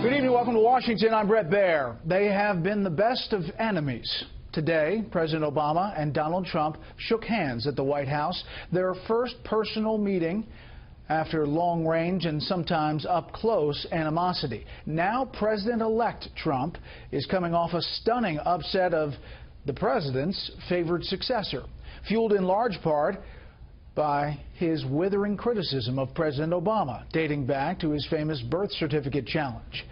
Good evening. Welcome to Washington. I'm Brett Baer. They have been the best of enemies. Today, President Obama and Donald Trump shook hands at the White House, their first personal meeting after long-range and sometimes up-close animosity. Now, President-elect Trump is coming off a stunning upset of the president's favored successor, fueled in large part by his withering criticism of President Obama, dating back to his famous birth certificate challenge.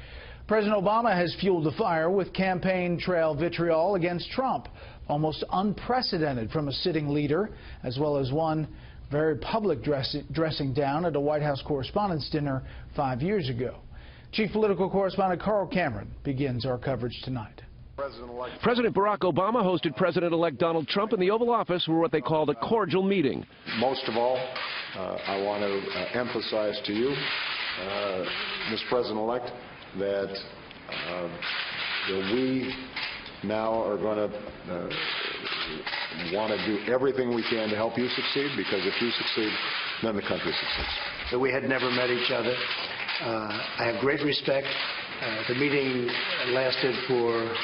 President Obama has fueled the fire with campaign trail vitriol against Trump, almost unprecedented from a sitting leader, as well as one very public dressing down at a White House Correspondents' Dinner 5 years ago. Chief Political Correspondent Carl Cameron begins our coverage tonight. President Barack Obama hosted President-elect Donald Trump in the Oval Office for what they called a cordial meeting. Most of all, I want to emphasize to you, Mr. President-elect, that we now are going to want to do everything we can to help you succeed, because if you succeed, then the country succeeds. So we had never met each other. I have great respect. The meeting lasted for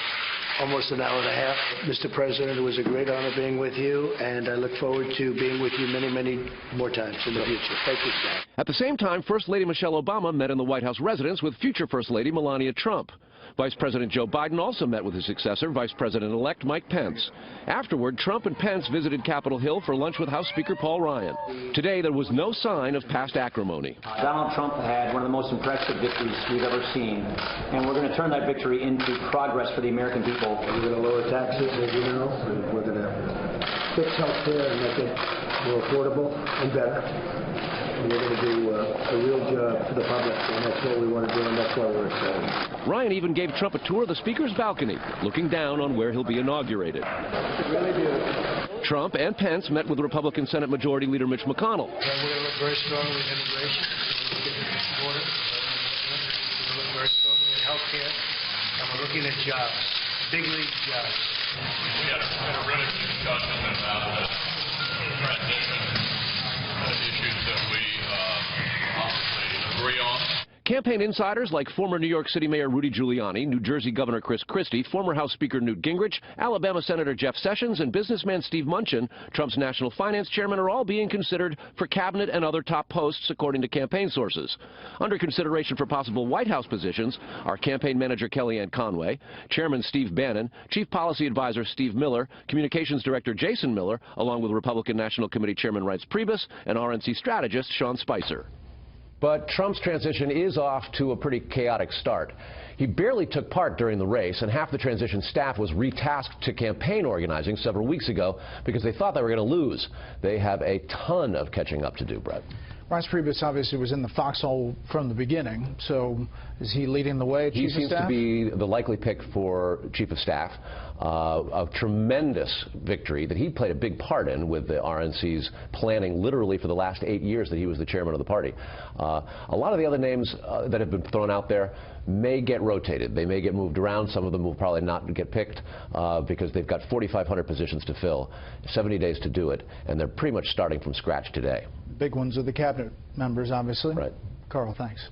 almost an hour and a half. Mr. President, it was a great honor being with you, and I look forward to being with you many, many more times in the future. Thank you, sir. At the same time, First Lady Michelle Obama met in the White House residence with future First Lady Melania Trump. Vice President Joe Biden also met with his successor, Vice President-elect Mike Pence. Afterward, Trump and Pence visited Capitol Hill for lunch with House Speaker Paul Ryan. Today, there was no sign of past acrimony. Donald Trump had one of the most impressive victories we've ever seen, and we're going to turn that victory into progress for the American people. We're going to lower taxes, as you know, and we're going to fix health care and make it more affordable and better. And we're going to do a real job for the public, and that's what we want to do, and that's why we're excited. Ryan even gave Trump a tour of the Speaker's balcony, looking down on where he'll be inaugurated. Really do. Trump and Pence met with Republican Senate Majority Leader Mitch McConnell. We're going to look very strongly at immigration. We're looking at the border. We're looking very strongly at health care. And we're looking at jobs, big league jobs. We had a really good discussion about the transition issues that we obviously agree on. Campaign insiders like former New York City Mayor Rudy Giuliani, New Jersey Governor Chris Christie, former House Speaker Newt Gingrich, Alabama Senator Jeff Sessions, and businessman Steve Mnuchin, Trump's national finance chairman, are all being considered for cabinet and other top posts, according to campaign sources. Under consideration for possible White House positions are campaign manager Kellyanne Conway, Chairman Steve Bannon, Chief Policy Advisor Steve Miller, Communications Director Jason Miller, along with Republican National Committee Chairman Reince Priebus and RNC strategist Sean Spicer. But Trump's transition is off to a pretty chaotic start. He barely took part during the race, and half the transition staff was retasked to campaign organizing several weeks ago because they thought they were going to lose. They have a ton of catching up to do, Brett. Reince Priebus obviously was in the foxhole from the beginning, so is he leading the way, Chief of Staff? He seems to be the likely pick for Chief of Staff. A tremendous victory that he played a big part in with the RNC's planning literally for the last 8 years that he was the chairman of the party. A lot of the other names that have been thrown out there may get rotated. They may get moved around. Some of them will probably not get picked because they've got 4,500 positions to fill, 70 days to do it, and they're pretty much starting from scratch today. Big ones are the cabinet members, obviously. Right. Carl, thanks.